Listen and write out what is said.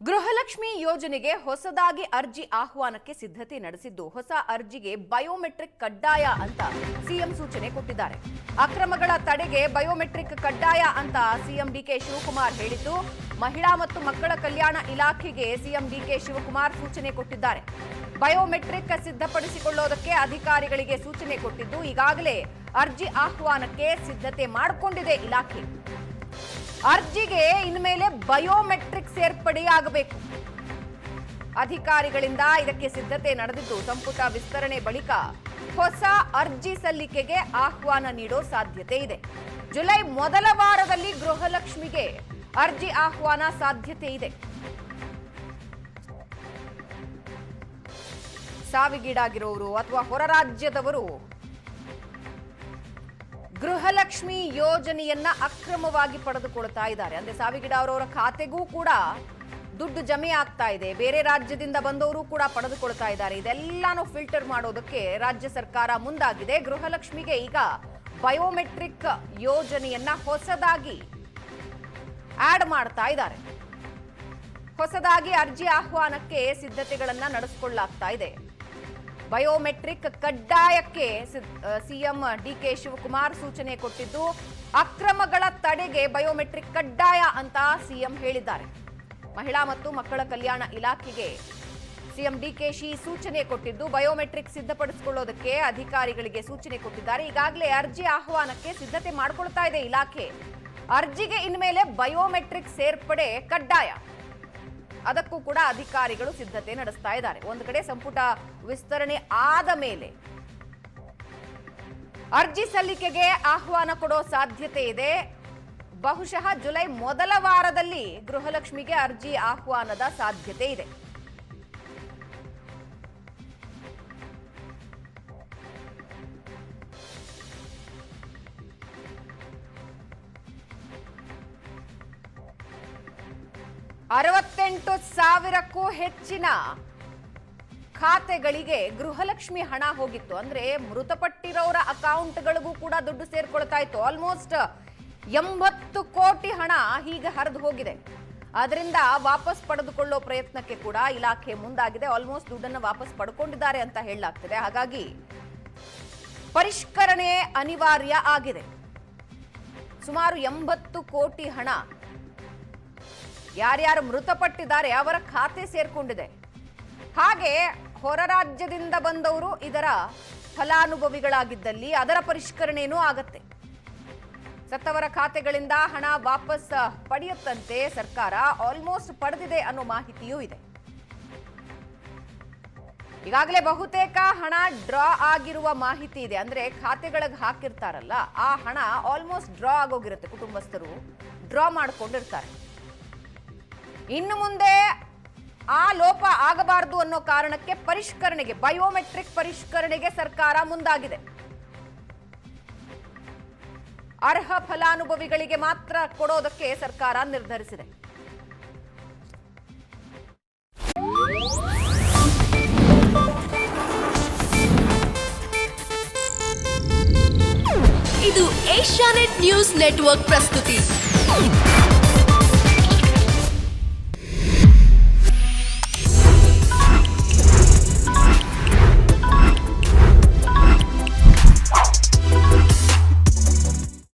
ಗೃಹಲಕ್ಷ್ಮಿ ಯೋಜನೆಗೆ ಹೊಸದಾಗಿ ಅರ್ಜಿ ಆಹ್ವಾನಕ್ಕೆ ಸಿದ್ಧತೆ ನಡೆಸಿದ್ದು ಹೊಸ ಅರ್ಜಿಗೆ ಬಯೋಮೆಟ್ರಿಕ್ ಕಡ್ಡಾಯ ಅಂತ ಸಿಎಂ ಸೂಚನೆ ಕೊಟ್ಟಿದ್ದಾರೆ. ಅಕ್ರಮಗಳ ತಡೆಗೆ ಬಯೋಮೆಟ್ರಿಕ್ ಕಡ್ಡಾಯ ಅಂತ ಸಿಎಂ ಡಿಕೆ ಶಿವಕುಮಾರ್ ಹೇಳಿದ್ದು, ಮಹಿಳಾ ಮತ್ತು ಮಕ್ಕಳ ಕಲ್ಯಾಣ ಇಲಾಖೆಗೆ ಸಿಎಂ ಡಿಕೆ ಶಿವಕುಮಾರ್ ಸೂಚನೆ ಕೊಟ್ಟಿದ್ದಾರೆ. ಬಯೋಮೆಟ್ರಿಕ್ ಸಿದ್ಧಪಡಿಸಿಕೊಳ್ಳೋದಕ್ಕೆ ಅಧಿಕಾರಿಗಳಿಗೆ ಸೂಚನೆ ಕೊಟ್ಟಿದ್ದು, ಈಗಾಗಲೇ ಅರ್ಜಿ ಆಹ್ವಾನಕ್ಕೆ ಸಿದ್ಧತೆ ಮಾಡಿಕೊಂಡಿದೆ ಇಲಾಖೆ. ಅರ್ಜಿಗೆ ಇನ್ಮೇಲೆ ಬಯೋಮೆಟ್ರಿಕ್ ಸೇರ್ಪಡೆಯಾಗಬೇಕು. ಅಧಿಕಾರಿಗಳಿಂದ ಇದಕ್ಕೆ ಸಿದ್ಧತೆ ನಡೆದಿದ್ದು, ಸಂಪುಟ ವಿಸ್ತರಣೆ ಬಳಿಕ ಹೊಸ ಅರ್ಜಿ ಸಲ್ಲಿಕೆಗೆ ಆಹ್ವಾನ ನೀಡೋ ಸಾಧ್ಯತೆ ಇದೆ. ಜುಲೈ ಮೊದಲ ವಾರದಲ್ಲಿ ಗೃಹಲಕ್ಷ್ಮಿಗೆ ಅರ್ಜಿ ಆಹ್ವಾನ ಸಾಧ್ಯತೆ ಇದೆ. ಸಾವಿಗೀಡಾಗಿರೋರು ಅಥವಾ ಹೊರ ರಾಜ್ಯದವರು ಗೃಹಲಕ್ಷ್ಮಿ ಯೋಜನೆಯನ್ನ ಅಕ್ರಮವಾಗಿ ಪಡೆದುಕೊಳ್ತಾ ಇದ್ದಾರೆ. ಅಂದ್ರೆ ಸಾವಿಗೀಡಾದವರ ಖಾತೆಗೂ ಕೂಡ ದುಡ್ಡು ಜಮೆ ಆಗ್ತಾ ಇದೆ, ಬೇರೆ ರಾಜ್ಯದಿಂದ ಬಂದವರು ಕೂಡ ಪಡೆದುಕೊಳ್ತಾ ಇದ್ದಾರೆ. ಇದೆಲ್ಲಾನು ಫಿಲ್ಟರ್ ಮಾಡೋದಕ್ಕೆ ರಾಜ್ಯ ಸರ್ಕಾರ ಮುಂದಾಗಿದೆ. ಗೃಹಲಕ್ಷ್ಮಿಗೆ ಈಗ ಬಯೋಮೆಟ್ರಿಕ್ ಯೋಜನೆಯನ್ನ ಹೊಸದಾಗಿ ಆಡ್ ಮಾಡ್ತಾ ಇದ್ದಾರೆ. ಹೊಸದಾಗಿ ಅರ್ಜಿ ಆಹ್ವಾನಕ್ಕೆ ಸಿದ್ಧತೆಗಳನ್ನ ನಡೆಸಿಕೊಳ್ಳಲಾಗ್ತಾ ಇದೆ. ಬಯೋಮೆಟ್ರಿಕ್ ಕಡ್ಡಾಯಕ್ಕೆ ಸಿಎಂ ಡಿಕೆ ಶಿವಕುಮಾರ್ ಸೂಚನೆ ಕೊಟ್ಟಿದ್ದು, ಅಕ್ರಮಗಳ ತಡೆಗೆ ಬಯೋಮೆಟ್ರಿಕ್ ಕಡ್ಡಾಯ ಅಂತ ಸಿಎಂ ಹೇಳಿದ್ದಾರೆ. ಮಹಿಳಾ ಮತ್ತು ಮಕ್ಕಳ ಕಲ್ಯಾಣ ಇಲಾಖೆಗೆ ಸಿಎಂ ಡಿಕೆಶಿ ಸೂಚನೆ ಕೊಟ್ಟಿದ್ದು, ಬಯೋಮೆಟ್ರಿಕ್ ಸಿದ್ಧಪಡಿಸಿಕೊಳ್ಳೋದಕ್ಕೆ ಅಧಿಕಾರಿಗಳಿಗೆ ಸೂಚನೆ ಕೊಟ್ಟಿದ್ದಾರೆ. ಈಗಾಗಲೇ ಅರ್ಜಿ ಆಹ್ವಾನಕ್ಕೆ ಸಿದ್ಧತೆ ಮಾಡಿಕೊಳ್ತಾ ಇದೆ ಇಲಾಖೆ. ಅರ್ಜಿಗೆ ಇನ್ಮೇಲೆ ಬಯೋಮೆಟ್ರಿಕ್ ಸೇರ್ಪಡೆ ಕಡ್ಡಾಯ, ಅದಕ್ಕೂ ಕೂಡ ಅಧಿಕಾರಿಗಳು ಸಿದ್ಧತೆ ನಡೆಸ್ತಾ ಇದ್ದಾರೆ. ಒಂದು ಕಡೆ ಸಂಪುಟ ವಿಸ್ತರಣೆ ಆದ ಮೇಲೆ ಅರ್ಜಿ ಸಲ್ಲಿಕೆಗೆ ಆಹ್ವಾನ ಕೊಡೋ ಸಾಧ್ಯತೆ ಇದೆ. ಬಹುಶಃ ಜುಲೈ ಮೊದಲ ವಾರದಲ್ಲಿ ಗೃಹಲಕ್ಷ್ಮಿಗೆ ಅರ್ಜಿ ಆಹ್ವಾನದ ಸಾಧ್ಯತೆ ಇದೆ. $68,000ಕ್ಕೂ ಹೆಚ್ಚಿನ ಖಾತೆಗಳಿಗೆ ಗೃಹಲಕ್ಷ್ಮಿ ಹಣ ಹೋಗಿತ್ತು. ಅಂದ್ರೆ ಮೃತಪಟ್ಟಿರೋರ ಅಕೌಂಟ್ಗಳಿಗೂ ಕೂಡ ದುಡ್ಡು ಸೇರ್ಕೊಳ್ತಾ ಇತ್ತು. ಆಲ್ಮೋಸ್ಟ್ 80 ಕೋಟಿ ಹಣ ಹೀಗೆ ಹರಿದು ಹೋಗಿದೆ. ಅದರಿಂದ ವಾಪಸ್ ಪಡೆದುಕೊಳ್ಳೋ ಪ್ರಯತ್ನಕ್ಕೆ ಕೂಡ ಇಲಾಖೆ ಮುಂದಾಗಿದೆ. ಆಲ್ಮೋಸ್ಟ್ ದುಡ್ಡನ್ನು ವಾಪಸ್ ಪಡ್ಕೊಂಡಿದ್ದಾರೆ ಅಂತ ಹೇಳಲಾಗ್ತಿದೆ. ಹಾಗಾಗಿ ಪರಿಷ್ಕರಣೆ ಅನಿವಾರ್ಯ ಆಗಿದೆ. ಸುಮಾರು 80 ಕೋಟಿ ಹಣ ಯಾರ್ಯಾರು ಮೃತಪಟ್ಟಿದ್ದಾರೆ ಅವರ ಖಾತೆ ಸೇರ್ಕೊಂಡಿದೆ. ಹಾಗೆ ಹೊರ ರಾಜ್ಯದಿಂದ ಬಂದವರು ಇದರ ಫಲಾನುಭವಿಗಳಾಗಿದ್ದಲ್ಲಿ ಅದರ ಪರಿಷ್ಕರಣೆಯೂ ಆಗತ್ತೆ. ಸತ್ತವರ ಖಾತೆಗಳಿಂದ ಹಣ ವಾಪಸ್ ಪಡೆಯುತ್ತಂತೆ ಸರ್ಕಾರ ಆಲ್ಮೋಸ್ಟ್ ಪಡೆದಿದೆ ಅನ್ನೋ ಮಾಹಿತಿಯೂ ಇದೆ. ಈಗಾಗಲೇ ಬಹುತೇಕ ಹಣ ಡ್ರಾ ಆಗಿರುವ ಮಾಹಿತಿ ಇದೆ. ಅಂದ್ರೆ ಖಾತೆಗಳಿಗೆ ಹಾಕಿರ್ತಾರಲ್ಲ, ಆ ಹಣ ಆಲ್ಮೋಸ್ಟ್ ಡ್ರಾ ಆಗೋಗಿರುತ್ತೆ. ಕುಟುಂಬಸ್ಥರು ಡ್ರಾ ಮಾಡ್ಕೊಂಡಿರ್ತಾರೆ. ಇನ್ನು ಮುಂದೆ ಆ ಲೋಪ ಆಗಬಾರದು ಅನ್ನೋ ಕಾರಣಕ್ಕೆ ಪರಿಷ್ಕರಣೆಗೆ, ಬಯೋಮೆಟ್ರಿಕ್ ಪರಿಷ್ಕರಣೆಗೆ ಸರ್ಕಾರ ಮುಂದಾಗಿದೆ. ಅರ್ಹ ಫಲಾನುಭವಿಗಳಿಗೆ ಮಾತ್ರ ಕೊಡೋದಕ್ಕೆ ಸರ್ಕಾರ ನಿರ್ಧರಿಸಿದೆ. ಇದು ಏಷ್ಯಾನೆಟ್ ನ್ಯೂಸ್ ನೆಟ್ವರ್ಕ್ ಪ್ರಸ್ತುತಿ.